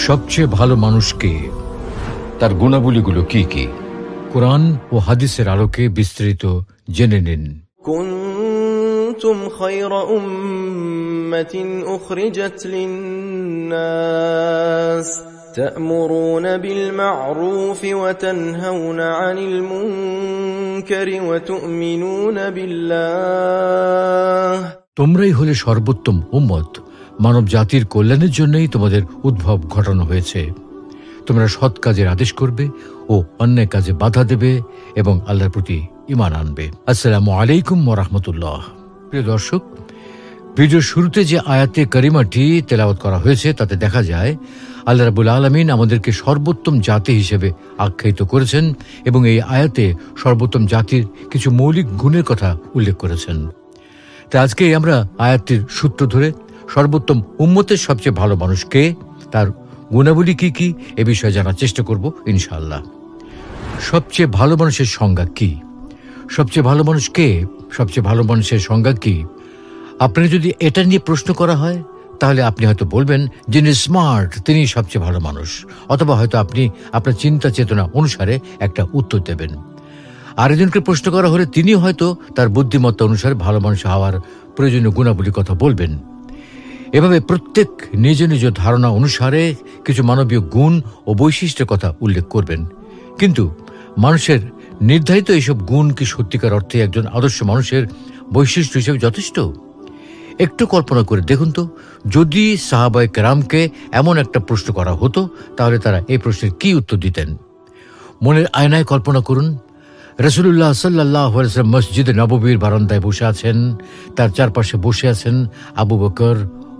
সবচেয়ে ভালো মানুষকে, তার গুণাবলীগুলো কি কি? কোরআন ও হাদিসের আলোকে বিস্তারিত জেনে নিন। কুনতুম খায়রা উম্মাতিন উখরিজাত লিন-নাস তা'মুরুনা বিল মা'রুফ ওয়া তানহাউনা 'আনিল মুনকারি ওয়া তু'মিনুনা বিল্লাহ। তোমরাই হলে সর্বোত্তম উম্মত, মানব জাতির কল্যাণের জন্যই তোমাদের উদ্ভব ঘটানো হয়েছে। তোমরা সৎ কাজের আদেশ করবে ও অন্যায় কাজে বাধা দেবে এবং আল্লাহর প্রতি ঈমান আনবে। আসসালামু আলাইকুম ওয়া রাহমাতুল্লাহ। প্রিয় দর্শক, ভিডিওর শুরুতে যে আয়াতে কারিমাটি তেলাওয়াত করা হয়েছে তাতে দেখা যায় আল্লাহ রাব্বুল আলামিন আমাদেরকে সর্বোত্তম জাতি হিসেবে আখ্যায়িত করেছেন এবং এই আয়াতে সর্বোত্তম জাতির কিছু মৌলিক গুণের কথা উল্লেখ করেছেন। তাই আজকে আমরা আয়াতটির সূত্র ধরে সর্বোত্তম উম্মতের সবচেয়ে ভালো মানুষ কে, তার গুণাবলী কি কি, এ বিষয়ে জানার চেষ্টা করব ইনশাআল্লাহ। সবচেয়ে ভালো মানুষের সংজ্ঞা কি? সবচেয়ে ভালো মানুষ কে? সবচেয়ে ভালো মানুষের সংজ্ঞা কি? আপনাকে যদি এটা নিয়ে প্রশ্ন করা হয় তাহলে আপনি হয়তো বলবেন যিনি স্মার্ট তিনি সবচেয়ে ভালো মানুষ, অথবা হয়তো আপনি আপনার চিন্তা চেতনা অনুসারে একটা উত্তর দেবেন। আরেকজনকে প্রশ্ন করা হলে তিনি হয়তো তার বুদ্ধিমত্তা অনুসারে ভালো মানুষ হওয়ার প্রয়োজনীয় গুণাবলীর কথা বলবেন। এভাবে প্রত্যেক নিজ নিজ ধারণা অনুসারে কিছু মানবীয় গুণ ও বৈশিষ্ট্যের কথা উল্লেখ করবেন। কিন্তু মানুষের নির্ধারিত এইসব গুণ কি সত্যিকার অর্থে একজন আদর্শ মানুষের বৈশিষ্ট্য হিসেবে যথেষ্ট? একটু কল্পনা করে দেখুন তো, যদি সাহাবায়ে কেরামকে এমন একটা প্রশ্ন করা হতো তাহলে তারা এই প্রশ্নের কি উত্তর দিতেন? মনের আয়নায় কল্পনা করুন, রাসূলুল্লাহ সাল্লাল্লাহু আলাইহি ওয়াসাল্লাম মসজিদে নববীর বারান্দায় বসে আছেন। তার চারপাশে বসে আছেন আবু বকর,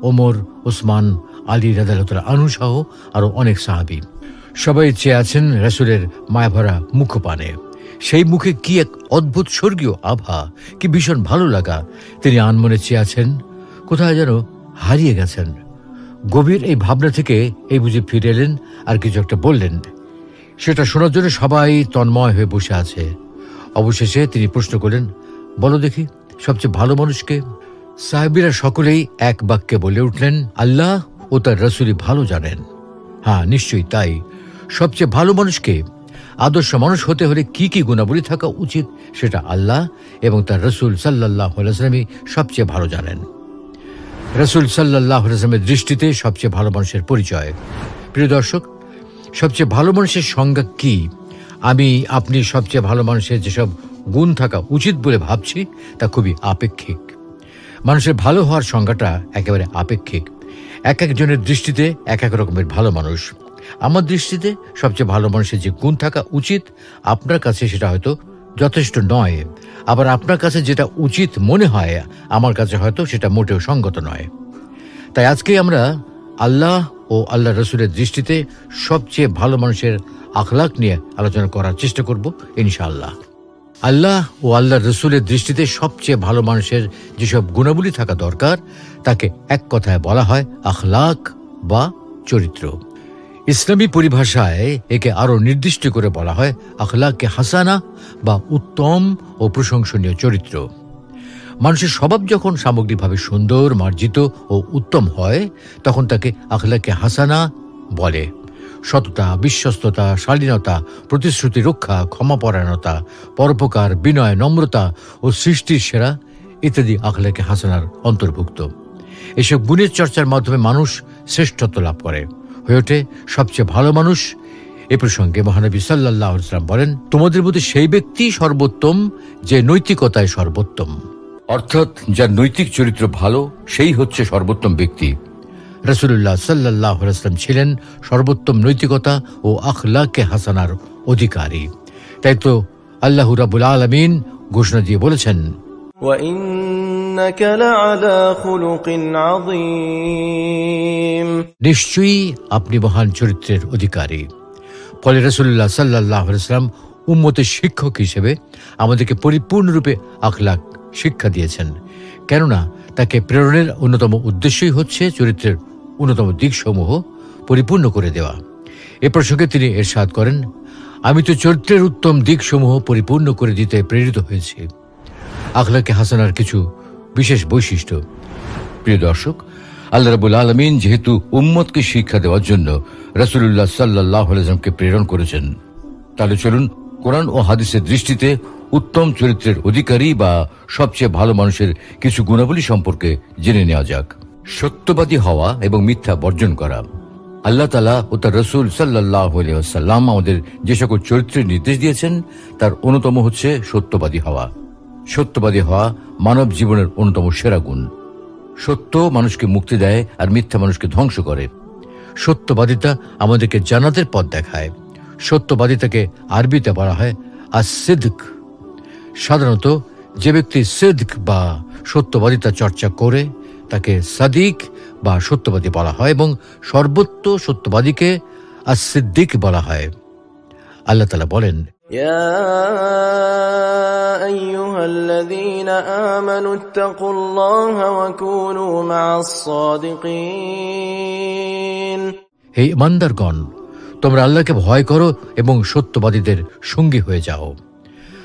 ওমর, ওসমান, আলী রাদিয়াল্লাহু তাআলা আনহু সহ আরো অনেক সাহাবী। সবাই চেয়ে আছেন রাসূলের মায়াভরা মুখপানে। সেই মুখে কি এক অদ্ভুত স্বর্গীয় আভা, কি ভীষণ ভালো লাগা। তিনি আনমনে চেয়ে আছেন, কোথায় যেন হারিয়ে গেছেন। গভীর এই ভাবনা থেকে এই বুঝে ফিরে এলেন আর কিছু একটা বললেন। সেটা শোনার জন্য সবাই তন্ময় হয়ে বসে আছে। অবশেষে তিনি প্রশ্ন করলেন, বলো দেখি সবচেয়ে ভালো মানুষকে? সাহাবীরা সকলেই এক বাক্যে বলে উঠলেন, আল্লাহ ও তার রাসূলই ভালো জানেন। হ্যাঁ, নিশ্চয়ই তাই। সবচেয়ে ভালো মানুষকে, আদর্শ মানুষ হতে হলে কি কি গুণাবলী থাকা উচিত সেটা আল্লাহ এবং তার রাসূল সাল্লাল্লাহু আলাইহি ওয়াসাল্লামই সবচেয়ে ভালো জানেন। রাসূল সাল্লাল্লাহু আলাইহি ওয়াসাল্লামের দৃষ্টিতে সবচেয়ে ভালো মানুষের পরিচয়। প্রিয় দর্শক, সবচেয়ে ভালো মানুষের সংজ্ঞা কি? আমি আপনি সবচেয়ে ভালো মানুষের যেসব গুণ থাকা উচিত বলে ভাবছি তা খুবই আপেক্ষিক। মানুষের ভালো হওয়ার সংজ্ঞাটা একেবারে আপেক্ষিক। এক একজনের দৃষ্টিতে এক এক রকমের ভালো মানুষ। আমার দৃষ্টিতে সবচেয়ে ভালো মানুষের যে গুণ থাকা উচিত আপনার কাছে সেটা হয়তো যথেষ্ট নয়, আবার আপনার কাছে যেটা উচিত মনে হয় আমার কাছে হয়তো সেটা মোটেও সঙ্গত নয়। তাই আজকে আমরা আল্লাহ ও আল্লাহ রসুলের দৃষ্টিতে সবচেয়ে ভালো মানুষের আখলাক নিয়ে আলোচনা করার চেষ্টা করব ইনশাআল্লাহ। আল্লাহ ও আল্লাহ রসুলের দৃষ্টিতে সবচেয়ে ভালো মানুষের যেসব গুণাবলী থাকা দরকার তাকে এক কথায় বলা হয় আখলাক বা চরিত্র। ইসলামী পরিভাষায় একে আরো নির্দিষ্ট করে বলা হয় আখলাকে হাসানা বা উত্তম ও প্রশংসনীয় চরিত্র। মানুষের স্বভাব যখন সামগ্রিকভাবে সুন্দর, মার্জিত ও উত্তম হয় তখন তাকে আখলাকে হাসানা বলে। সততা, বিশ্বস্ততা, শালীনতা, প্রতিশ্রুতি রক্ষা, ক্ষমাপরায়ণতা, পরোপকার, বিনয়, নম্রতা ও সৃষ্টির সেরা ইত্যাদি আখলাকে হাসানার অন্তর্ভুক্ত। এসব গুণের চর্চার মাধ্যমে মানুষ শ্রেষ্ঠত্ব লাভ করে, হয়ে ওঠে সবচেয়ে ভালো মানুষ। এ প্রসঙ্গে মহানবী সাল্লাল্লাহু আলাইহি ওয়াসাল্লাম বলেন, তোমাদের মধ্যে সেই ব্যক্তি সর্বোত্তম যে নৈতিকতায় সর্বোত্তম। অর্থাৎ যার নৈতিক চরিত্র ভালো সেই হচ্ছে সর্বোত্তম ব্যক্তি। রাসূলুল্লাহ সাল্লাল্লাহু আলাইহি ওয়াসাল্লাম ছিলেন সর্বোত্তম নৈতিকতা ও আখলাকে হাসানার অধিকারী। তাই তো আল্লাহ রাব্বুল আলামিন ঘোষণা দিয়ে বলেছেন, নিশ্চয়ই আপনি মহান চরিত্রের অধিকারী। ফলে রাসূলুল্লাহ সাল্লাল্লাহু আলাইহি ওয়াসাল্লাম উম্মতের শিক্ষক হিসেবে আমাদেরকে পরিপূর্ণরূপে আখলাক শিক্ষা দিয়েছেন। কেননা তাকে প্রেরণের অন্যতম উদ্দেশ্যই হচ্ছে চরিত্রের অন্যতম দিকসমূহ পরিপূর্ণ করে দেওয়া। এ প্রসঙ্গে তিনি ইরশাদ করেন, আমি তো চরিত্রের উত্তম দিকসমূহ পরিপূর্ণ করে দিতে প্রেরিত হয়েছি। আখলাকে হাসানার কিছু বিশেষ বৈশিষ্ট্য। প্রিয় দর্শক, আল্লাহ রাব্বুল আলামিন যেহেতু উম্মতকে শিক্ষা দেওয়ার জন্য রাসূলুল্লাহ সাল্লাল্লাহু আলাইহি ওয়াসাল্লামকে প্রেরণ করেছেন, তাহলে চলুন কোরআন ও হাদিসের দৃষ্টিতে উত্তম চরিত্রের অধিকারী বা সবচেয়ে ভালো মানুষের কিছু গুণাবলী সম্পর্কে জেনে নেওয়া যাক। সত্যবাদী হওয়া এবং মিথ্যা বর্জন করা। আল্লাহ তাআলা ও তার রাসূল সাল্লাল্লাহু আলাইহি ওয়াসাল্লাম আমাদের যে সকল চরিত্রের নির্দেশ দিয়েছেন তার অন্যতম হচ্ছে সত্যবাদী হওয়া। সত্যবাদী হওয়া মানব জীবনের অন্যতম সেরা গুণ। সত্য মানুষকে মুক্তি দেয় আর মিথ্যা মানুষকে ধ্বংস করে। সত্যবাদিতা আমাদেরকে জান্নাতের পথ দেখায়। সত্যবাদিতাকে আরবিতে বলা হয় as-sidq। সাধারণত যে ব্যক্তি সিদক বা সত্যবাদিতা চর্চা করে তাকে সাদিক বা সত্যবাদী বলা হয় এবং সর্বোচ্চ সত্যবাদীকে as-সিদ্দিক বলা হয়। আল্লাহ তাআলা বলেন, يا أيها الذين آمنوا اتقوا الله وكونوا مع الصادقين। হে ঈমানদারগণ, তোমরা আল্লাহকে ভয় করো এবং সত্যবাদীদের সঙ্গী হয়ে যাও।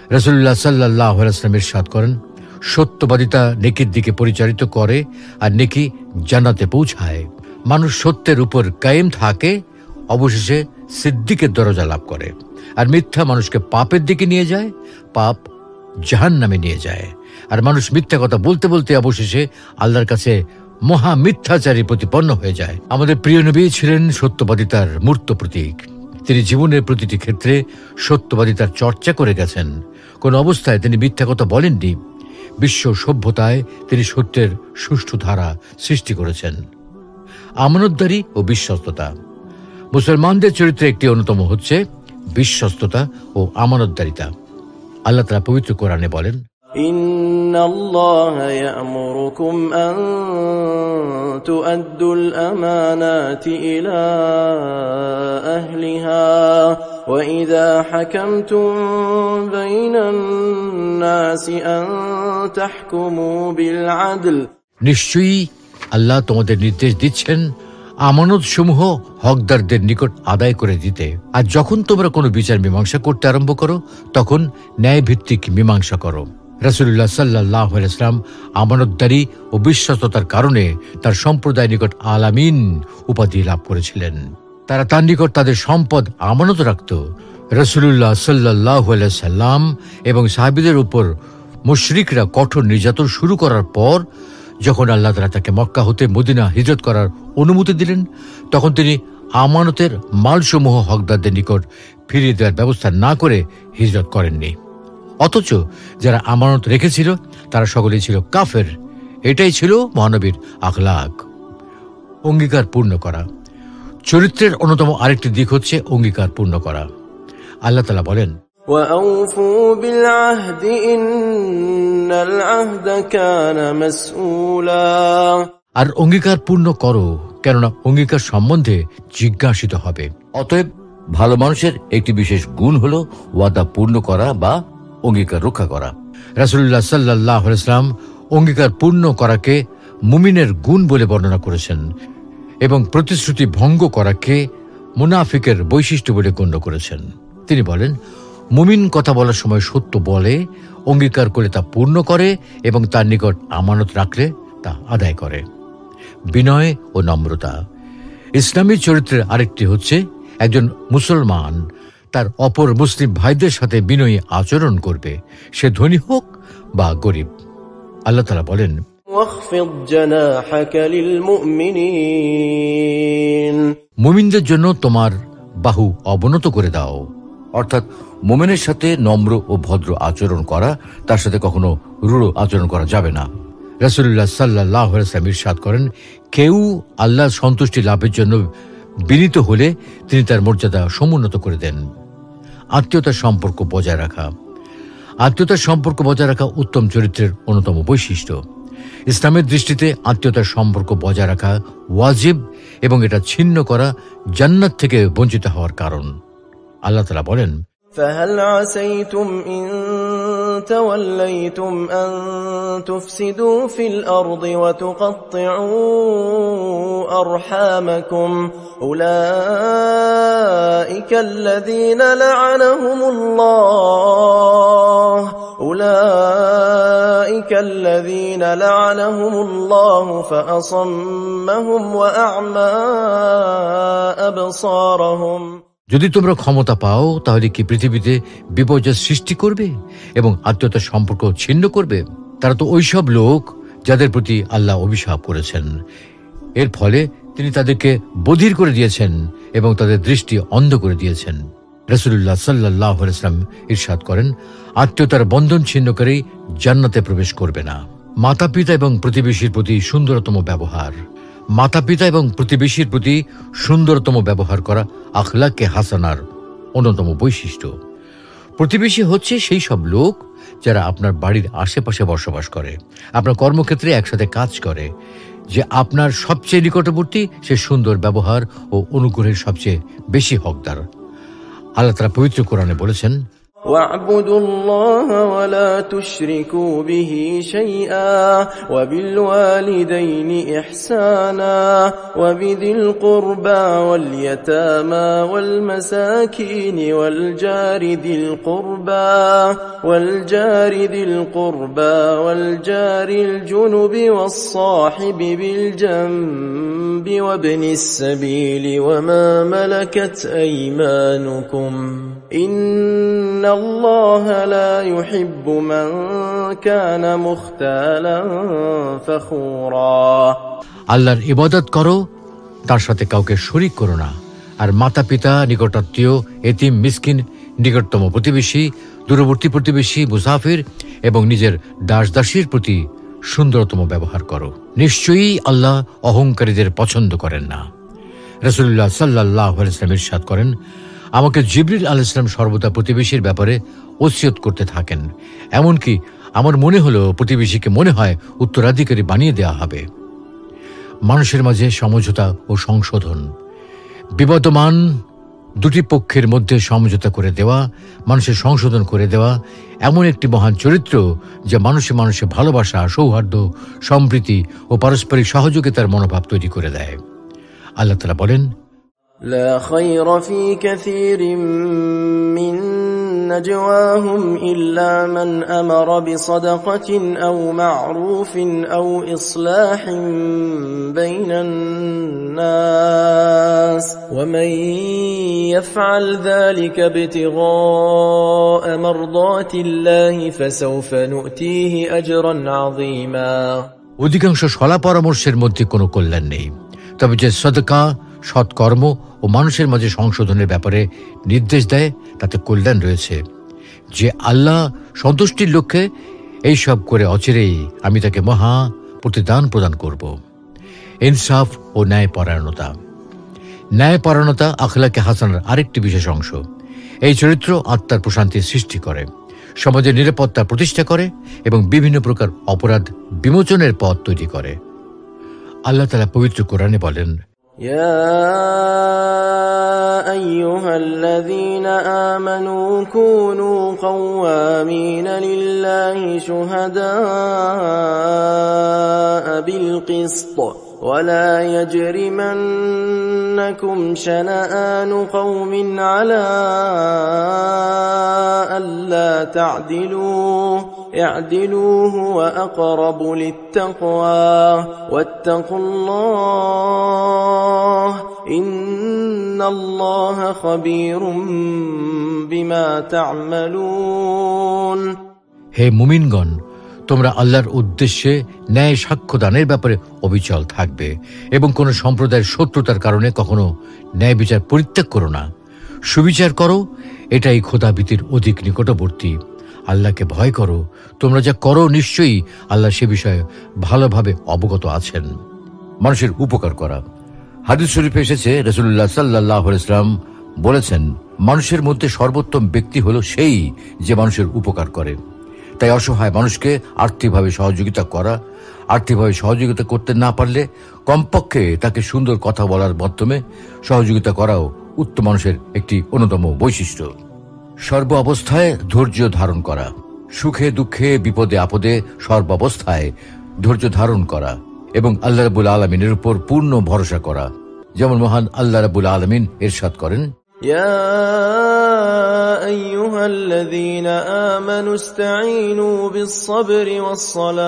রাসূলুল্লাহ সাল্লাল্লাহু আলাইহি ওয়াসাল্লাম ইরশাদ করেন, সত্যবাদিতা নেকির দিকে পরিচালিত করে আর নেকি জান্নাতে পৌঁছায়। মানুষ সত্যের উপর কায়েম থাকে, অবশেষে সিদ্দিকের দরজা লাভ করে। আর মিথ্যা মানুষকে পাপের দিকে নিয়ে যায়, পাপ জাহান্নামে নিয়ে যায়। আর মানুষ মিথ্যা কথা বলতে বলতে অবশেষে আল্লাহর কাছে মহা মিথ্যাচারী প্রতিপন্ন হয়ে যায়। আমাদের প্রিয় নবী ছিলেন সত্যবাদিতার মূর্ত প্রতীক। তিনি জীবনের প্রতিটি ক্ষেত্রে সত্যবাদিতার চর্চা করে গেছেন। কোন অবস্থায় তিনি মিথ্যা কথা বলেননি। বিশ্ব সভ্যতায় তিনি সত্যের সুষ্ঠু ধারা সৃষ্টি করেছেন। আমানতদারি ও বিশ্বস্ততা। মুসলমানদের চরিত্রে একটি অন্যতম হচ্ছে বিশ্বস্ততা ও আমানতদারিতা। আল্লাহ তাআলা পবিত্র কোরআনে বলেন, ইন্নাল্লাহা ইয়া'মুরুকুম আন তু'আদ্দুল আমানাতি ইলা আহলিহা ওয়া ইযা হাকামতুম বাইনান নাসি আন তাহকুমু বিল আদল। নিশ্চয়ই আল্লাহ তোমাদের নির্দেশ দিচ্ছেন আমানত সমূহ হকদারদের নিকট আদায় করে দিতে। আর যখন তোমরা কোনো বিচার মীমাংসা করতে আরম্ভ করো তখন ন্যায় ভিত্তিক মীমাংসা করো। রাসূলুল্লাহ সাল্লাল্লাহু আলাইহি ওয়াসাল্লাম আমানতদারি ও বিশ্বস্ততার কারণে তার সম্প্রদায় নিকট আল-আমিন উপাধি লাভ করেছিলেন। তারা তার নিকট তাদের সম্পদ আমানত রাখত। রাসূলুল্লাহ সাল্লাল্লাহু আলাইহি ওয়াসাল্লাম এবং সাহাবীদের উপর মুশরিকরা কঠোর নির্যাতন শুরু করার পর যখন আল্লাহ তাআলা তাকে মক্কা হতে মদিনা হিজরত করার অনুমতি দিলেন, তখন তিনি আমানতের মালসমূহ হকদারদের নিকট ফিরিয়ে দেওয়ার ব্যবস্থা না করে হিজরত করেননি। অথচ যারা আমানত রেখেছিল তারা সকলেই ছিল কাফের। এটাই ছিল মহানবীর আখলাক। অঙ্গীকার পূর্ণ করা। চরিত্রের অন্যতম আরেকটি দিক হচ্ছে অঙ্গীকার পূর্ণ করা। আল্লাহ তাআলা বলেন, وَأَوْفُوا بِالْعَهْدِ إِنَّ الْعَهْدَ كَانَ مَسْئُولًا। আর অঙ্গীকার পূর্ণ করো, কেননা অঙ্গীকার সম্বন্ধে জিজ্ঞাসিত হবে। অতএব ভালো মানুষের একটি বিশেষ গুণ হলো ওয়াদা পূর্ণ করা বা অঙ্গীকার রক্ষা করা। রাসূলুল্লাহ সাল্লাল্লাহু আলাইহি ওয়াসাল্লাম অঙ্গীকার পূর্ণ করাকে মুমিনের গুণ বলে বর্ণনা করেছেন এবং প্রতিশ্রুতি ভঙ্গ করাকে মুনাফিকের বৈশিষ্ট্য বলে গণ্য করেছেন। তিনি বলেন, মুমিন কথা বলার সময় সত্য বলে, অঙ্গীকার করে তা পূর্ণ করে এবং তার নিকট আমানত রাখলে তা আদায় করে। বিনয় ও নম্রতা। ইসলামী চরিত্রের আরেকটি হচ্ছে একজন মুসলমান তার অপর মুসলিম ভাইদের সাথে বিনয়ী আচরণ করবে, সে ধনী হোক বা গরিব। আল্লাহ তাআলা বলেন, واخفض جناحك للمؤمنين। মুমিনদের জন্য তোমার বাহু অবনত করে দাও। অর্থাৎ মুমিনের সাথে নম্র ও ভদ্র আচরণ করা, তার সাথে কখনো রূঢ় আচরণ করা যাবে না। রাসূলুল্লাহ সাল্লাল্লাহু আলাইহি ওয়াসাল্লাম ইরশাদ করেন, কেউ আল্লাহর সন্তুষ্টি লাভের জন্য বিনীত হলে তিনি তার মর্যাদা সমুন্নত করে দেন। আত্মীয়তার সম্পর্ক বজায় রাখা। আত্মীয়তার সম্পর্ক বজায় রাখা উত্তম চরিত্রের অন্যতম বৈশিষ্ট্য। ইসলামের দৃষ্টিতে আত্মীয়তার সম্পর্ক বজায় রাখা ওয়াজিব এবং এটা ছিন্ন করা জান্নাত থেকে বঞ্চিত হওয়ার কারণ। আল্লাহ তাআলা বলেন, فهل عسيتم إن توليتم أن تفسدوا في الأرض وتقطعوا أرحامكم أولئك الذين لعنهم الله أولئك الذين لعنهم الله فأصمهم وأعمى أبصارهم যদি তোমরা ক্ষমতা পাও তাহলে কি পৃথিবীতে বিপর্যয় সৃষ্টি করবে এবং আত্মীয়তার সম্পর্ক ছিন্ন করবে? তারা তো ওইসব লোক যাদের প্রতি আল্লাহ অভিশাপ করেছেন। এর ফলে তিনি তাদেরকে বধির করে দিয়েছেন এবং তাদের দৃষ্টি অন্ধ করে দিয়েছেন। রাসূলুল্লাহ সাল্লাল্লাহু আলাইহি ওয়াসাল্লাম ইরশাদ করেন, আত্মীয়তার বন্ধন ছিন্নকারী জান্নাতে প্রবেশ করবে না। মাতা পিতা এবং প্রতিবেশীর প্রতি সুন্দরতম ব্যবহার। মাতা পিতা এবং প্রতিবেশীর প্রতি সুন্দরতম ব্যবহার করা আখলাকে হাসানার অন্যতম বৈশিষ্ট্য। প্রতিবেশী হচ্ছে সেই সব লোক যারা আপনার বাড়ির আশেপাশে বসবাস করে, আপনার কর্মক্ষেত্রে একসাথে কাজ করে। যে আপনার সবচেয়ে নিকটবর্তী সে সুন্দর ব্যবহার ও অনুগ্রহের সবচেয়ে বেশি হকদার। আল্লাহ তাআলা পবিত্র কোরআনে বলেছেন, واعبدوا الله ولا تشركوا به شيئا وبالوالدين إحسانا وبذي القربى واليتامى والمساكين والجار ذي القربى والجار الجنب والصاحب بالجنب وابن السبيل وما ملكت أيمانكم إن الله لا يحب من كان مختالا فخورا আল্লাহর ইবাদত করো, তার সাথে কাউকে শরীক করো না। আর মাতা পিতা, নিকটাত্মীয়, এতিম, মিসকিন, নিকটতম প্রতিবেশী, দূরবর্তী প্রতিবেশী, মুসাফির এবং নিজের দাসদাসীর প্রতি সুন্দরতম ব্যবহার করো। নিশ্চয়ই আল্লাহ অহংকারীদের পছন্দ করেন না। রাসূলুল্লাহ সাল্লাল্লাহু আলাইহি ওয়াসাল্লাম ইরশাদ করেন, আমাকে জিবরিল আলাইহিস সালাম সর্বদা প্রতিবেশীর ব্যাপারে ওসিয়ত করতে থাকেন। এমনকি আমার মনে হলো প্রতিবেশীকে মনে হয় উত্তরাধিকারী বানিয়ে দেওয়া হবে। মানুষের মাঝে সমঝোতা ও সংশোধন। বিবদমান দুটি পক্ষের মধ্যে সমঝোতা করে দেওয়া, মানুষের সংশোধন করে দেওয়া এমন একটি মহান চরিত্র যা মানুষে মানুষে ভালোবাসা, সৌহার্দ্য, সম্প্রীতি ও পারস্পরিক সহযোগিতার মনোভাব তৈরি করে দেয়। আল্লাহ তাআলা বলেন, لا خير في كثير من نجواهم إلا من أمر بصدقة أو معروف أو إصلاح بين الناس ومن يفعل ذلك ابتغاء مرضات الله فسوف نؤتيه أجرا عظيما অধিকাংশ সলা পরামর্শের মধ্যে কোনো কল্যাণ নেই, তবে যে সদকা, সৎকর্ম ও মানুষের মাঝে সংশোধনের ব্যাপারে নির্দেশ দেয় তাতে কল্যাণ রয়েছে। যে আল্লাহ সন্তুষ্টির লক্ষ্যে এইসব করে অচিরেই আমি তাকে মহা প্রতিদান প্রদান করব। ইনসাফ ও ন্যায়পরায়ণতা। ন্যায়পরায়ণতা আখলাকে হাসানার আরেকটি বিশেষ অংশ। এই চরিত্র আত্মার প্রশান্তির সৃষ্টি করে, সমাজের নিরাপত্তা প্রতিষ্ঠা করে এবং বিভিন্ন প্রকার অপরাধ বিমোচনের পথ তৈরি করে। আল্লাহ তাআলা পবিত্র কোরআনে বলেন, يا أيها الذين آمنوا كونوا قوامين لله شهداء بالقسط ولا يجرمنكم شنآن قوم على ألا تعدلوا اعدلوا هو أقرب للتقوى واتقوا الله إن الله خبير بما تعملون হে মুমিনগণ, তোমরা আল্লাহর উদ্দেশ্যে ন্যায় সাক্ষ্য দানের ব্যাপারে অবিচল থাকবে এবং কোন সম্প্রদায়ের শত্রুতার কারণে কখনো ন্যায় বিচার পরিত্যাগ করো না। সুবিচার করো, এটাই খোদাভীতির অধিক নিকটবর্তী। আল্লাহকে ভয় করো, তোমরা যা করো নিশ্চয়ই আল্লাহ সে বিষয়ে ভালোভাবে অবগত আছেন। মানুষের উপকার করা। হাদিস শরীফে এসেছে, রাসূলুল্লাহ সাল্লাল্লাহু আলাইহি ওয়াসাল্লাম বলেছেন, মানুষের মধ্যে সর্বোত্তম ব্যক্তি হলো সেই যে মানুষের উপকার করে। তাই অসহায় মানুষকে আর্থিকভাবে সহযোগিতা করা, আর্থিকভাবে সহযোগিতা করতে না পারলে কমপক্ষে তাকে সুন্দর কথা বলার মাধ্যমে সহযোগিতা করাও উত্তম মানুষের একটি অন্যতম বৈশিষ্ট্য। সর্ব অবস্থায় ধৈর্য ধারণ করা। সুখে দুঃখে বিপদে আপদে সর্বাবস্থায় ধৈর্য ধারণ করা এবং আল্লাহ রাব্বুল আলামিনের উপর পূর্ণ ভরসা করা। যেমন মহান আল্লাহ রাব্বুল আলামিন ইরশাদ করেন, يا أيها الذين آمنوا استعينوا بالصبر والصلاة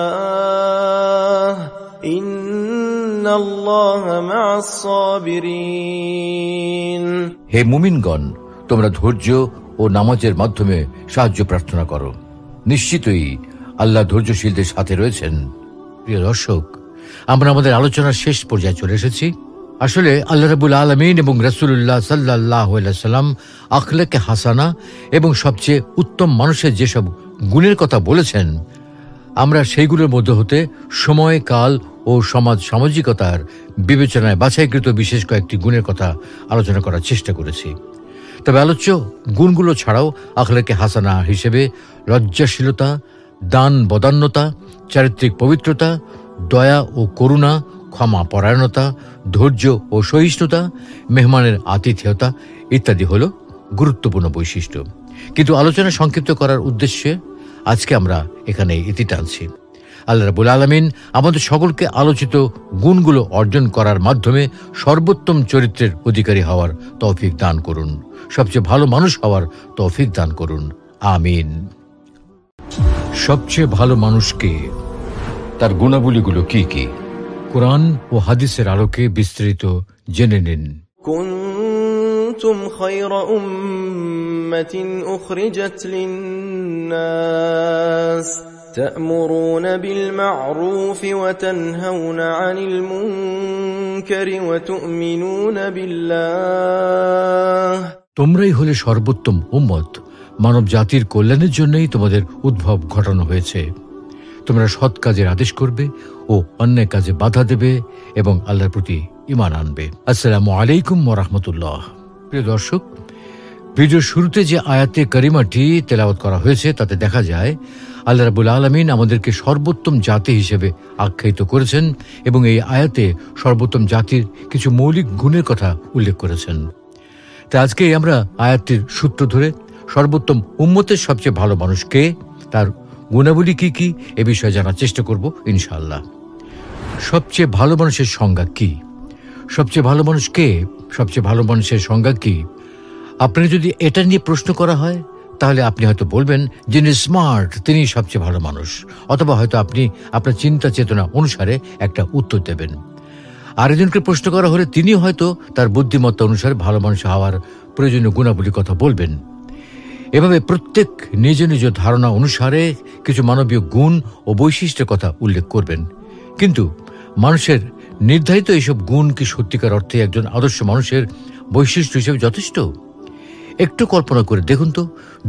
إن الله مع الصابرين। হে মুমিনগণ, তোমরা ধৈর্য ও নামাজের মাধ্যমে সাহায্য প্রার্থনা করো, নিশ্চিতই আল্লাহ ধৈর্যশীলদের সাথে রয়েছেন। প্রিয় দর্শক, আমরা আমাদের আলোচনার শেষ পর্যায়ে চলে এসেছি। আসলে আল্লাহ রাব্বুল আলামিন এবং রাসূলুল্লাহ সাল্লাল্লাহু আলাইহি ওয়াসাল্লাম আখলাকে হাসানা এবং সবচেয়ে উত্তম মানুষের যেসব গুণের কথা বলেছেন, আমরা সেইগুলোর মধ্যে হতে সময়, কাল ও সমাজ সামাজিকতার বিবেচনায় বাছাইকৃত বিশেষ কয়েকটি গুণের কথা আলোচনা করার চেষ্টা করেছি। তবে আলোচ্য গুণগুলো ছাড়াও আখলাকে হাসানা হিসেবে লজ্জাশীলতা, দান বদান্যতা, চারিত্রিক পবিত্রতা, দয়া ও করুণা, ক্ষমা পরায়ণতা, ধৈর্য ও সহিষ্ণুতা, মেহমানের আতিথেয়তা ইত্যাদি হল গুরুত্বপূর্ণ বৈশিষ্ট্য। কিন্তু আলোচনা সংক্ষিপ্ত করার উদ্দেশ্যে আজকে আমরা এখানে ইতি টানছি। আল্লাহ রাব্বুল আলামিন আমাদের সকলকে আলোচিত গুণগুলো অর্জন করার মাধ্যমে সর্বোত্তম চরিত্রের অধিকারী হওয়ার তৌফিক দান করুন, সবচেয়ে ভালো মানুষ হওয়ার তৌফিক দান করুন। আমিন। সবচেয়ে ভালো মানুষকে, তার গুণাবলীগুলো কি কি? কোরআন ও হাদিসের আলোকে বিস্তারিত জেনে নিন। কুনতুম খায়রা উম্মাতিন উখরিজাত লিন-নাস تأمرون بالمعروف وتنهون عن المنكر وتؤمنون بالله। তোমরাই হলে সর্বোত্তম উম্মত, মানব জাতির কল্যাণের জন্যই তোমাদের উদ্ভব ঘটানো হয়েছে। তোমরা সৎ কাজের আদেশ করবে ও অন্যায় কাজে বাধা দেবে এবং আল্লাহর প্রতি ঈমান আনবে। আসসালামু আলাইকুম ওয়া রাহমাতুল্লাহ। প্রিয় দর্শক, ভিডিওর শুরুতে যে আয়াতে কারিমাটি তেলাওয়াত করা হয়েছে তাতে দেখা যায় আল্লাহ রাব্বুল আলামিন আমাদেরকে সর্বোত্তম জাতি হিসেবে আখ্যায়িত করেছেন এবং এই আয়াতে সর্বোত্তম জাতির কিছু মৌলিক গুণের কথা উল্লেখ করেছেন। তাই আজকে আমরা আয়াতটির সূত্র ধরে সর্বোত্তম উম্মতের সবচেয়ে ভালো মানুষ কে, তার গুণাবলী কি কি, এ বিষয়ে জানার চেষ্টা করব ইনশাআল্লাহ। সবচেয়ে ভালো মানুষের সংজ্ঞা কি? সবচেয়ে ভালো মানুষ কে? সবচেয়ে ভালো মানুষের সংজ্ঞা কি? আপনি যদি এটা নিয়ে প্রশ্ন করা হয় তাহলে আপনি হয়তো বলবেন যিনি স্মার্ট তিনি সবচেয়ে ভালো মানুষ, অথবা হয়তো আপনি আপনার চিন্তা চেতনা অনুসারে একটা উত্তর দেবেন। আরেকজনকে প্রশ্ন করা হলে তিনি হয়তো তার বুদ্ধিমত্তা অনুসারে ভালো মানুষ হওয়ার প্রয়োজনীয় গুণাবলীর কথা বলবেন। এভাবে প্রত্যেক নিজ নিজ ধারণা অনুসারে কিছু মানবীয় গুণ ও বৈশিষ্ট্যের কথা উল্লেখ করবেন। কিন্তু মানুষের নির্ধারিত এইসব গুণ কি সত্যিকার অর্থে একজন আদর্শ মানুষের বৈশিষ্ট্য হিসেবে যথেষ্ট? একটু কল্পনা করে দেখুন তো,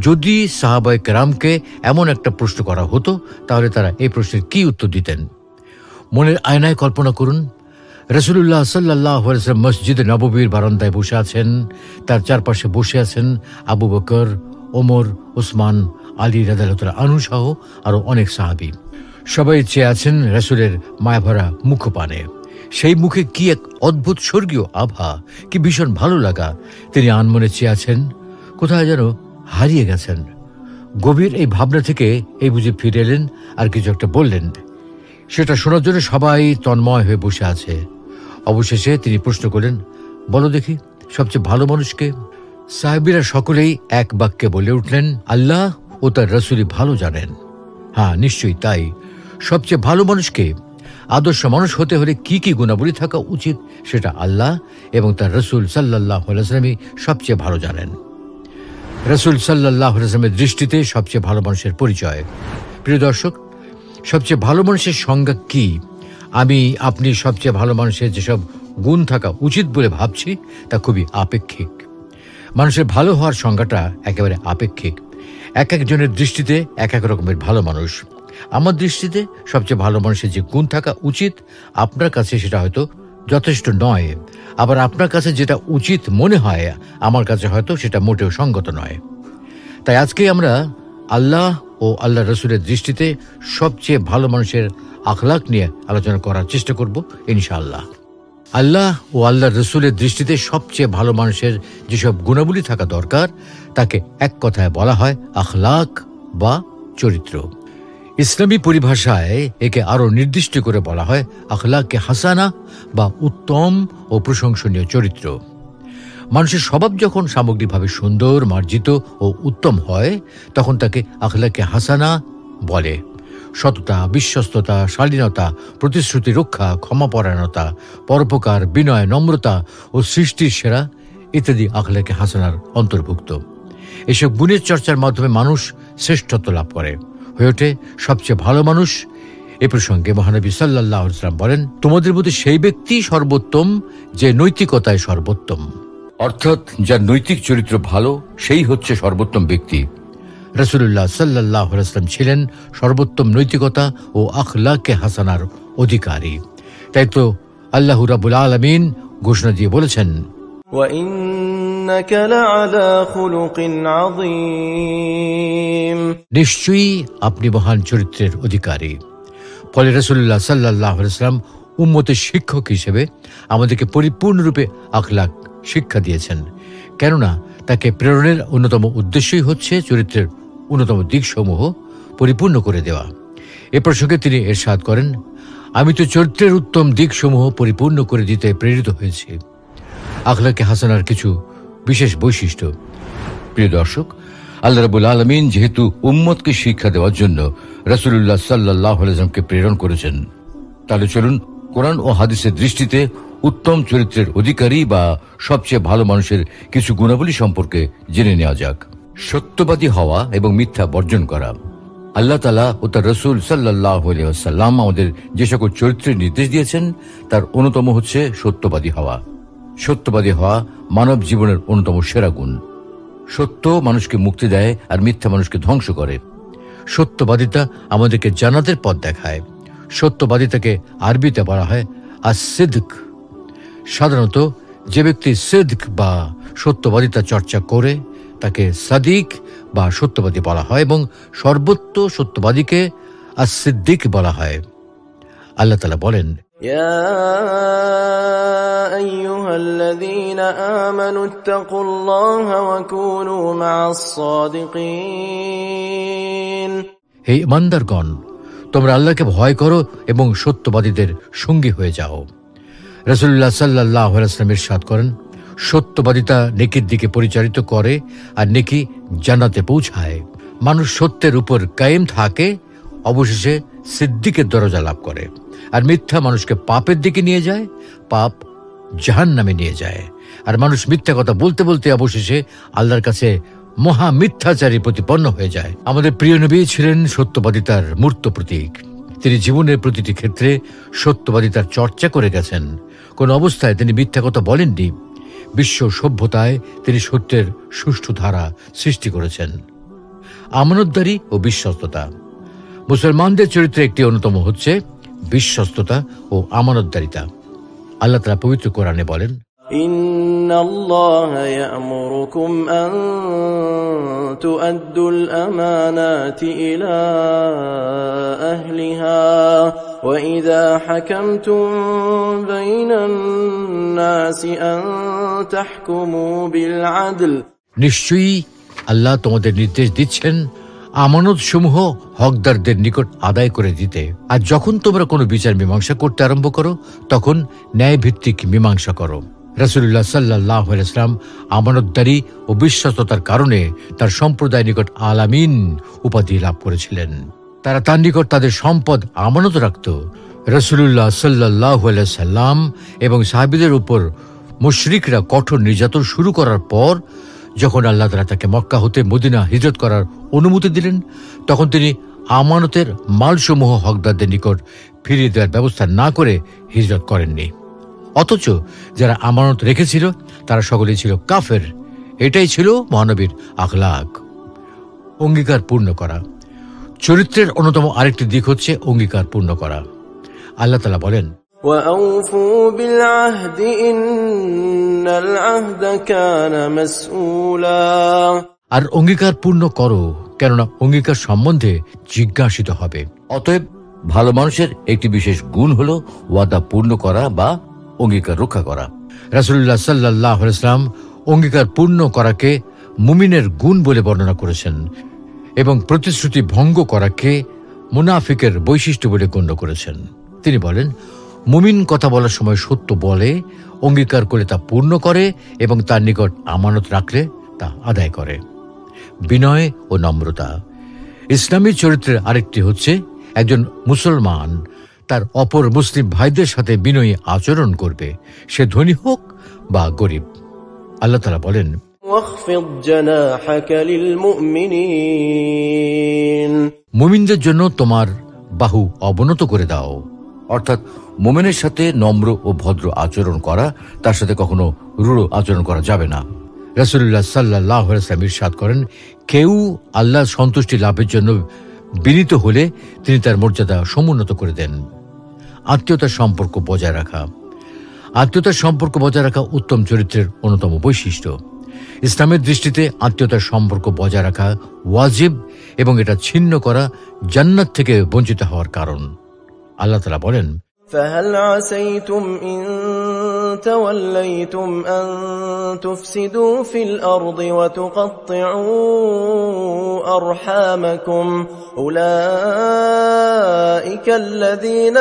যদি সাহাবায়ে কেরামকে এমন একটা প্রশ্ন করা হতো তাহলে তারা এই প্রশ্নের কি উত্তর দিতেন? মনের আয়নায় কল্পনা করুন, রাসূলুল্লাহ সাল্লাল্লাহু আলাইহি ওয়াসাল্লাম মসজিদে নববীর বারান্দায় বসে আছেন, তার চারপাশে বসে আছেন আবু বকর, ওমর, ওসমান, আলী রাদিয়াল্লাহু তাআলা আনহু সহ আরো অনেক সাহাবী। সবাই চেয়ে আছেন রাসূলের মায়াভরা মুখপানে। সেই মুখে কি এক অদ্ভুত স্বর্গীয় আভা, কি ভীষণ ভালো লাগা। তিনি আনমনে চেয়ে আছেন, কোথায় যেন হারিয়ে গেছেন। গভীর এই ভাবনা থেকে এই বুঝে ফিরে এলেন আর কিছু একটা বললেন। সেটা শোনার জন্য সবাই তন্ময় হয়ে বসে আছে। অবশেষে তিনি প্রশ্ন করলেন, বলো দেখি সবচেয়ে ভালো মানুষকে? সাহাবীরা সকলেই এক বাক্যে বলে উঠলেন, আল্লাহ ও তার রাসূলই ভালো জানেন। হ্যাঁ, নিশ্চয়ই তাই। সবচেয়ে ভালো মানুষকে, আদর্শ মানুষ হতে হলে কি কি গুণাবলী থাকা উচিত সেটা আল্লাহ এবং তার রাসূল সাল্লাল্লাহু আলাইহি ওয়াসাল্লামই সবচেয়ে ভালো জানেন। রাসূল সাল্লাল্লাহু আলাইহি ওয়াসাল্লামের দৃষ্টিতে সবচেয়ে ভালো মানুষের পরিচয়। প্রিয় দর্শক, সবচেয়ে ভালো মানুষের সংজ্ঞা কি? আমি আপনি সবচেয়ে ভালো মানুষের যেসব গুণ থাকা উচিত বলে ভাবছি তা খুবই আপেক্ষিক। মানুষের ভালো হওয়ার সংজ্ঞাটা একেবারে আপেক্ষিক। এক একজনের দৃষ্টিতে এক এক রকমের ভালো মানুষ। আমার দৃষ্টিতে সবচেয়ে ভালো মানুষের যে গুণ থাকা উচিত আপনার কাছে সেটা হয়তো যথেষ্ট নয়, আবার আপনার কাছে যেটা উচিত মনে হয় আমার কাছে হয়তো সেটা মোটেও সঙ্গত নয়। তাই আজকে আমরা আল্লাহ ও আল্লাহ রসুলের দৃষ্টিতে সবচেয়ে ভালো মানুষের আখলাক নিয়ে আলোচনা করার চেষ্টা করব ইনশাআল্লাহ। আল্লাহ ও আল্লাহ রসুলের দৃষ্টিতে সবচেয়ে ভালো মানুষের যেসব গুণাবলী থাকা দরকার তাকে এক কথায় বলা হয় আখলাক বা চরিত্র। ইসলামী পরিভাষায় একে আরো নির্দিষ্ট করে বলা হয় আখলাকে হাসানা বা উত্তম ও প্রশংসনীয় চরিত্র। মানুষের স্বভাব যখন সামগ্রিকভাবে সুন্দর, মার্জিত ও উত্তম হয়, তখন তাকে আখলাকে হাসানা বলে। সততা, বিশ্বস্ততা, শালীনতা, প্রতিশ্রুতি রক্ষা, ক্ষমাপরায়ণতা, পরোপকার, বিনয়, নম্রতা ও সৃষ্টির সেরা ইত্যাদি আখলাকে হাসানার অন্তর্ভুক্ত। এসব গুণের চর্চার মাধ্যমে মানুষ শ্রেষ্ঠত্ব লাভ করে, হয়ে ওঠে সবচেয়ে ভালো মানুষ। এ প্রসঙ্গে মহানবী সাল্লাল্লাহু আলাইহি ওয়াসাল্লাম বলেন, তোমাদের মধ্যে সেই ব্যক্তি সর্বোত্তম যে নৈতিকতায় সর্বোত্তম। অর্থাৎ যার নৈতিক চরিত্র ভালো, সেই হচ্ছে সর্বোত্তম ব্যক্তি। রাসূলুল্লাহ সাল্লাল্লাহু আলাইহি ওয়াসাল্লাম ছিলেন সর্বোত্তম নৈতিকতা ও আখলাকে হাসানার অধিকারী। তাই তো আল্লাহ রাব্বুল আলামিন ঘোষণা দিয়ে বলেছেন, وَإِنَّكَ لَعَلَى خُلُقٍ عَظِيمٍ, নিশ্চয়ই আপনি মহান চরিত্রের অধিকারী। ফলে রাসূলুল্লাহ সাল্লাল্লাহু আলাইহি ওয়াসাল্লাম উম্মতের শিক্ষক হিসেবে আমাদেরকে পরিপূর্ণরূপে আখলাক শিক্ষা দিয়েছেন। কেননা তাকে প্রেরণের অন্যতম উদ্দেশ্যই হচ্ছে চরিত্রের অন্যতম দিকসমূহ পরিপূর্ণ করে দেওয়া। এ প্রসঙ্গে তিনি ইরশাদ করেন, আমি তো চরিত্রের উত্তম দিকসমূহ পরিপূর্ণ করে দিতে প্রেরিত হয়েছি। আখলাকে হাসানার কিছু বিশেষ বৈশিষ্ট্য। প্রিয় দর্শক, আল্লাহ রাব্বুল আলামিন যেহেতু উম্মতকে শিক্ষা দেওয়ার জন্য রাসূলুল্লাহ সাল্লাল্লাহু আলাইহি ওয়াসাল্লামকে প্রেরণ করেছেন, তাহলে চলুন কোরআন ও হাদিসের দৃষ্টিতে উত্তম চরিত্রের অধিকারী বা সবচেয়ে ভালো মানুষের কিছু গুণাবলী সম্পর্কে জেনে নেওয়া যাক। সত্যবাদী হওয়া এবং মিথ্যা বর্জন করা। আল্লাহ তাআলা ও তার রাসূল সাল্লাল্লাহু আলাইহি ওয়াসাল্লাম আমাদের যে সকল চরিত্রের নির্দেশ দিয়েছেন, তার অন্যতম হচ্ছে সত্যবাদী হওয়া। সত্যবাদী হওয়া মানব জীবনের অন্যতম সেরা গুণ। সত্য মানুষকে মুক্তি দেয় আর মিথ্যা মানুষকে ধ্বংস করে। সত্যবাদিতা আমাদেরকে জান্নাতের পথ দেখায়। সত্যবাদিতাকে আরবিতে বলা হয় as-sidq। সাধারণত যে ব্যক্তি সিদক বা সত্যবাদিতা চর্চা করে তাকে সাদিক বা সত্যবাদী বলা হয়, এবং সর্বোচ্চ সত্যবাদীকে as-সিদ্দিক বলা হয়। আল্লাহ তাআলা বলেন, يا أيها الذين آمنوا اتقوا الله وكونوا مع الصادقين, হে ঈমানদারগণ, তোমরা আল্লাহকে ভয় করো এবং সত্যবাদীদের সঙ্গী হয়ে যাও। রাসূলুল্লাহ সাল্লাল্লাহু আলাইহি ওয়াসাল্লাম ইরশাদ করেন, সত্যবাদিতা নেকির দিকে পরিচালিত করে আর নেকি জান্নাতে পৌঁছায়। মানুষ সত্যের উপর কায়েম থাকে, অবশেষে সিদ্দিকের দরজা লাভ করে। আর মিথ্যা মানুষকে পাপের দিকে নিয়ে যায়, পাপ জাহান্নামে নিয়ে যায়। আর মানুষ মিথ্যা কথা বলতে বলতে অবশেষে আল্লাহর কাছে মহা মিথ্যাচারী প্রতিপন্ন হয়ে যায়। আমাদের প্রিয় নবী ছিলেন সত্যবাদিতার মূর্ত প্রতীক। তিনি জীবনের প্রতিটি ক্ষেত্রে সত্যবাদিতার চর্চা করে গেছেন। কোন অবস্থায় তিনি মিথ্যা কথা বলেননি। বিশ্ব সভ্যতায় তিনি সত্যের সুষ্ঠু ধারা সৃষ্টি করেছেন। আমানতদারি ও বিশ্বস্ততা। মুসলমানদের চরিত্রে একটি অন্যতম হচ্ছে বিশ্বস্ততা ও আমানতদারিতা। আল্লাহ তাআলা পবিত্র কোরআনে বলেন, ইন্নাল্লাহা ইয়া'মুরুকুম আন তু'আদ্দুল আমানাতি ইলা আহলিহা ওয়া ইযা হাকামতুম বাইনান নাসি আন তাহকুমু বিল আদল। নিশ্চয়ই আল্লাহ তোমাদের নির্দেশ দিচ্ছেন আমানত সমূহ হকদারদের নিকট আদায় করে দিতে। আর যখন তোমরা কোনো বিচার মীমাংসা করতে আরম্ভ করো, তখন ন্যায় ভিত্তিক মীমাংসা করো। রাসূলুল্লাহ সাল্লাল্লাহু আলাইহি ওয়াসাল্লাম আমানতদারি ও বিশ্বস্ততার কারণে তার সম্প্রদায়ের নিকট আল-আমিন উপাধি লাভ করেছিলেন। তারা তার নিকট তাদের সম্পদ আমানত রাখত। রাসূলুল্লাহ সাল্লাল্লাহু আলাইহি ওয়াসাল্লাম এবং সাহাবীদের উপর মুশরিকরা কঠোর নির্যাতন শুরু করার পর যখন আল্লাহ তাআলা তাকে মক্কা হতে মদিনা হিজরত করার অনুমতি দিলেন, তখন তিনি আমানতের মালসমূহ হকদারদের নিকট ফিরিয়ে দেওয়ার ব্যবস্থা না করে হিজরত করেননি। অথচ যারা আমানত রেখেছিল তারা সকলেই ছিল কাফের। এটাই ছিল মহানবীর আখলাক। অঙ্গীকার পূর্ণ করা। চরিত্রের অন্যতম আরেকটি দিক হচ্ছে অঙ্গীকার পূর্ণ করা। আল্লাহ তাআলা বলেন, وَأَوْفُوا بِالْعَهْدِ إِنَّ الْعَهْدَ كَانَ مَسْئُولًا। আর অঙ্গীকার পূর্ণ করো, কেননা অঙ্গীকার সম্বন্ধে জিজ্ঞাসিত হবে। অতএব ভালো মানুষের একটি বিশেষ গুণ হল ওয়াদা পূর্ণ করা বা অঙ্গীকার রক্ষা করা। রাসূলুল্লাহ সাল্লাল্লাহু আলাইহি ওয়াসাল্লাম অঙ্গীকার পূর্ণ করাকে মুমিনের গুণ বলে বর্ণনা করেছেন এবং প্রতিশ্রুতি ভঙ্গ করাকে মুনাফিকের বৈশিষ্ট্য বলে গণ্য করেছেন। তিনি বলেন, মুমিন কথা বলার সময় সত্য বলে, অঙ্গীকার করে তা পূর্ণ করে এবং তার নিকট আমানত রাখলে তা আদায় করে। বিনয় ও নম্রতা। ইসলামী চরিত্রের আরেকটি হচ্ছে একজন মুসলমান তার অপর মুসলিম ভাইদের সাথে বিনয়ী আচরণ করবে, সে ধনী হোক বা গরিব। আল্লাহ তাআলা বলেন, واخفض جناحك للمؤمنين মুমিনদের জন্য তোমার বাহু অবনত করে দাও। অর্থাৎ মুমিনের সাথে নম্র ও ভদ্র আচরণ করা, তার সাথে কখনো রূঢ় আচরণ করা যাবে না। রাসূলুল্লাহ সাল্লাল্লাহু আলাইহি ওয়াসাল্লাম ইরশাদ করেন, কেউ আল্লাহর সন্তুষ্টি লাভের জন্য বিনীত হলে তিনি তার মর্যাদা সমুন্নত করে দেন। আত্মীয়তার সম্পর্ক বজায় রাখা। আত্মীয়তার সম্পর্ক বজায় রাখা উত্তম চরিত্রের অন্যতম বৈশিষ্ট্য। ইসলামের দৃষ্টিতে আত্মীয়তার সম্পর্ক বজায় রাখা ওয়াজিব এবং এটা ছিন্ন করা জান্নাত থেকে বঞ্চিত হওয়ার কারণ। আল্লাহ তাআলা বলেন, فهل عسيتم إن توليتم أن تفسدوا في الأرض وتقطعوا أرحامكم أولئك الذين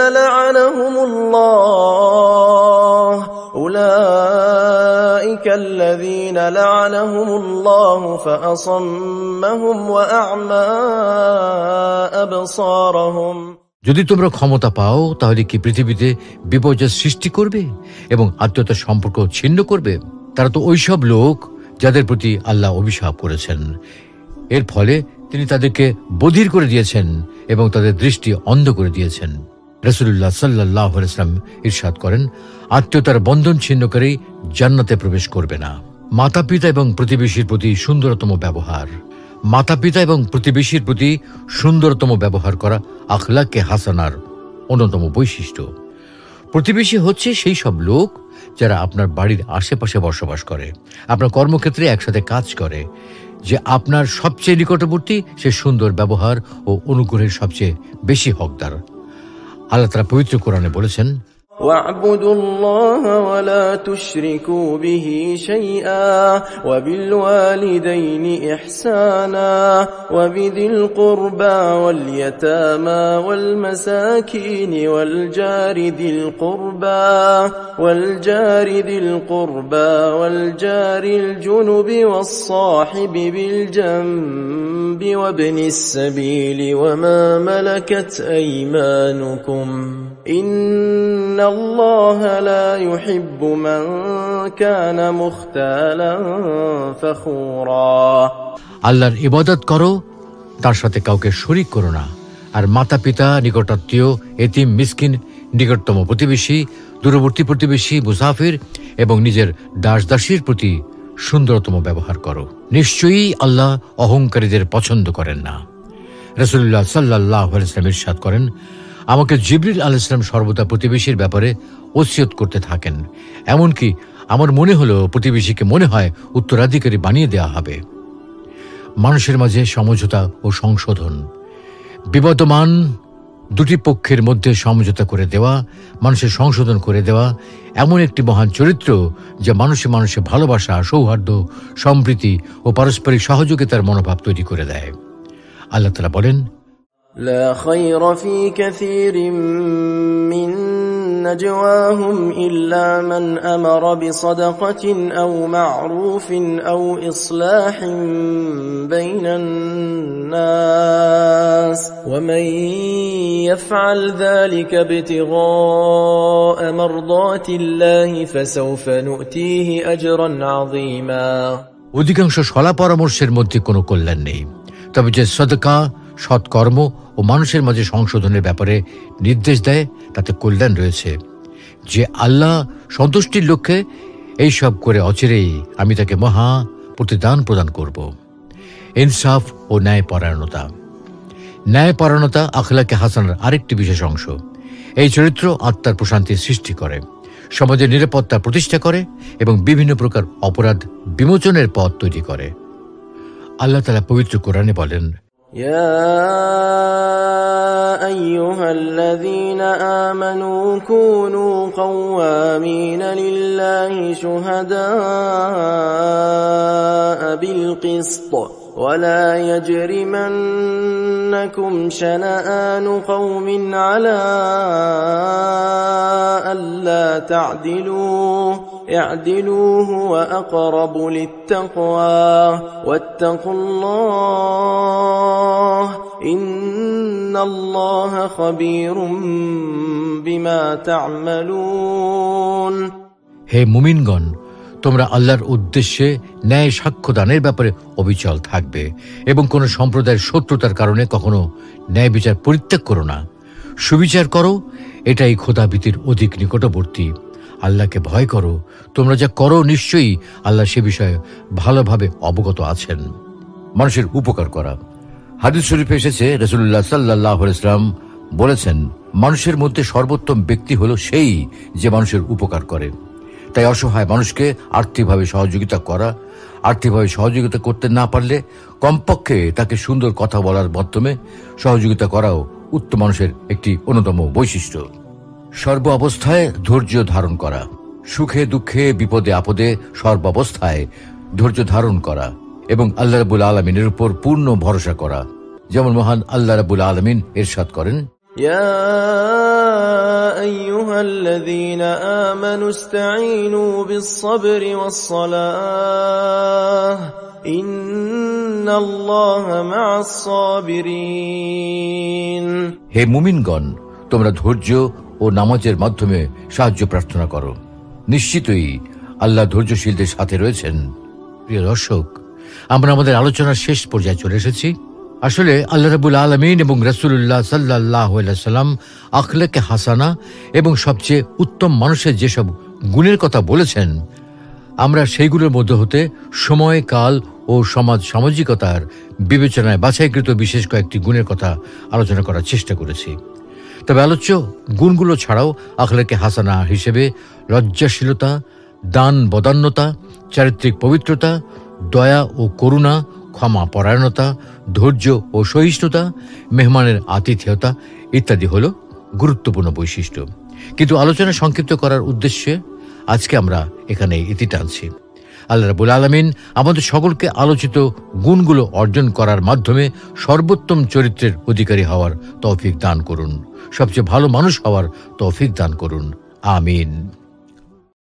لعنهم الله فأصمهم وأعمى أبصارهم। যদি তোমরা ক্ষমতা পাও তাহলে কি পৃথিবীতে বিপর্যয় সৃষ্টি করবে এবং আত্মীয়তার সম্পর্ক ছিন্ন করবে? তারা তো ওইসব লোক যাদের প্রতি আল্লাহ অভিশাপ করেছেন। এর ফলে তিনি তাদেরকে বধির করে দিয়েছেন এবং তাদের দৃষ্টি অন্ধ করে দিয়েছেন। রাসূলুল্লাহ সাল্লাল্লাহু আলাইহি ওয়াসাল্লাম ইরশাদ করেন, আত্মীয়তার বন্ধন ছিন্নকারী জান্নাতে প্রবেশ করবে না। মাতা পিতা এবং প্রতিবেশীর প্রতি সুন্দরতম ব্যবহার। মাতা পিতা এবং প্রতিবেশীর প্রতি সুন্দরতম ব্যবহার করা আখলাকে হাসানার অন্যতম বৈশিষ্ট্য। প্রতিবেশী হচ্ছে সেই সব লোক যারা আপনার বাড়ির আশেপাশে বসবাস করে, আপনার কর্মক্ষেত্রে একসাথে কাজ করে। যে আপনার সবচেয়ে নিকটবর্তী সে সুন্দর ব্যবহার ও অনুগ্রহের সবচেয়ে বেশি হকদার। আল্লাহ তাআলা পবিত্র কোরআনে বলেছেন, واعبدوا الله ولا تشركوا به شيئا وبالوالدين إحسانا وبذي القربى واليتامى والمساكين والجار ذي القربى والجار الجنب والصاحب بالجنب وابن السبيل وما ملكت أيمانكم إن الله لا يحب من كان مختالا فخورا। আল্লাহর ইবাদত করো, তার সাথে কাউকে শরীক করো না। আর মাতা পিতা, নিকটাত্মীয়, এতিম, মিসকিন, নিকটতম প্রতিবেশী, দূরবর্তী প্রতিবেশী, মুসাফির এবং নিজের দাস দাসীর প্রতি সুন্দরতম ব্যবহার করো। নিশ্চয়ই আল্লাহ অহংকারীদের পছন্দ করেন না। রাসূলুল্লাহ সাল্লাল্লাহু আলাইহি ওয়াসাল্লাম ইরশাদ করেন, আমাকে জিবরিল আলাইহিস সালাম সর্বদা প্রতিবেশীর ব্যাপারে ওসিয়ত করতে থাকেন। এমনকি আমার মনে হলো প্রতিবেশীকে মনে হয় উত্তরাধিকারী বানিয়ে দেওয়া হবে। মানুষের মাঝে সমঝোতা ও সংশোধন। বিবদমান দুটি পক্ষের মধ্যে সমঝোতা করে দেওয়া, মানুষের সংশোধন করে দেওয়া এমন একটি মহান চরিত্র যা মানুষে মানুষে ভালোবাসা, সৌহার্দ্য, সম্প্রীতি ও পারস্পরিক সহযোগিতার মনোভাব তৈরি করে দেয়। আল্লাহ তাআলা বলেন, لا خير في كثير من نجواهم إلا من أمر بصدقة أو معروف أو إصلاح بين الناس ومن يفعل ذلك ابتغاء مرضات الله فسوف نؤتيه أجرا عظيما। অধিকাংশ সলা পরামর্শের মধ্যে কোনো কল্যাণ নেই, তবে যে সদকা, সৎকর্ম ও মানুষের মাঝে সংশোধনের ব্যাপারে নির্দেশ দেয় তাতে কল্যাণ রয়েছে। যে আল্লাহ সন্তুষ্টির লক্ষ্যে এইসব করে অচিরেই আমি তাকে মহা প্রতিদান প্রদান করব। ইনসাফ ও ন্যায়পরায়ণতা। ন্যায়পরায়ণতা আখলাকে হাসানার আরেকটি বিশেষ অংশ। এই চরিত্র আত্মার প্রশান্তির সৃষ্টি করে, সমাজের নিরাপত্তা প্রতিষ্ঠা করে এবং বিভিন্ন প্রকার অপরাধ বিমোচনের পথ তৈরি করে। আল্লাহ তাআলা পবিত্র কোরআনে বলেন, يا أيها الذين آمنوا كونوا قوامين لله شهداء بالقسط ولا يجرمن يجرمنكم شنآن قوم على ألا تعدلوا اعدلوا هو أقرب للتقوى واتقوا الله إن الله خبير بما تعملون। হে মুমিনগণ, তোমরা আল্লাহর উদ্দেশ্যে ন্যায় সাক্ষ্য দানের ব্যাপারে অবিচল থাকবে এবং কোন সম্প্রদায়ের শত্রুতার কারণে কখনো ন্যায় বিচার পরিত্যাগ করো না। সুবিচার করো, এটাই খোদাভীতির অধিক নিকটবর্তী। আল্লাহকে ভয় করো, তোমরা যা করো নিশ্চয়ই আল্লাহ সে বিষয়ে ভালোভাবে অবগত আছেন। মানুষের উপকার করা। হাদিস শরীফে এসেছে, রাসূলুল্লাহ সাল্লাল্লাহু আলাইহি ওয়াসাল্লাম বলেছেন, মানুষের মধ্যে সর্বোত্তম ব্যক্তি হলো সেই যে মানুষের উপকার করে। তাই অসহায় মানুষকে আর্থিকভাবে সহযোগিতা করা, আর্থিকভাবে সহযোগিতা করতে না পারলে কমপক্ষে তাকে সুন্দর কথা বলার মাধ্যমে সহযোগিতা করাও উত্তম মানুষের একটি অন্যতম বৈশিষ্ট্য। সর্ব অবস্থায় ধৈর্য ধারণ করা। সুখে দুঃখে বিপদে আপদে সর্বাবস্থায় ধৈর্য ধারণ করা এবং আল্লাহ রাব্বুল আলামিনের উপর পূর্ণ ভরসা করা। যেমন মহান আল্লাহ রাব্বুল আলামিন ইরশাদ করেন, يا أيها الذين آمنوا استعينوا بالصبر والصلاة إن الله مع الصابرين। হে মুমিনগণ, তোমরা ধৈর্য ও নামাজের মাধ্যমে সাহায্য প্রার্থনা করো, নিশ্চিতই আল্লাহ ধৈর্যশীলদের সাথে রয়েছেন। প্রিয় দর্শক, আমরা আমাদের আলোচনার শেষ পর্যায়ে চলে এসেছি। আসলে আল্লাহ রাব্বুল আলামিন এবং রাসূলুল্লাহ সাল্লাল্লাহু আলাইহি ওয়াসাল্লাম আখলাকে হাসানা এবং সবচেয়ে উত্তম মানুষের যেসব গুণের কথা বলেছেন, আমরা সেইগুলোর মধ্যে হতে সময়, কাল ও সমাজ সামাজিকতার বিবেচনায় বাছাইকৃত বিশেষ কয়েকটি গুণের কথা আলোচনা করার চেষ্টা করেছি। তবে আলোচ্য গুণগুলো ছাড়াও আখলাকে হাসানা হিসেবে লজ্জাশীলতা, দান বদান্যতা, চারিত্রিক পবিত্রতা, দয়া ও করুণা, ক্ষমা পরায়ণতা, ধৈর্য ও সহিষ্ণুতা, মেহমানের আতিথেয়তা ইত্যাদি হল গুরুত্বপূর্ণ বৈশিষ্ট্য। কিন্তু আলোচনা সংক্ষিপ্ত করার উদ্দেশ্যে আজকে আমরা এখানে ইতি টানছি। আল্লাহ রাব্বুল আলামিন আমাদের সকলকে আলোচিত গুণগুলো অর্জন করার মাধ্যমে সর্বোত্তম চরিত্রের অধিকারী হওয়ার তৌফিক দান করুন, সবচেয়ে ভালো মানুষ হওয়ার তৌফিক দান করুন। আমিন।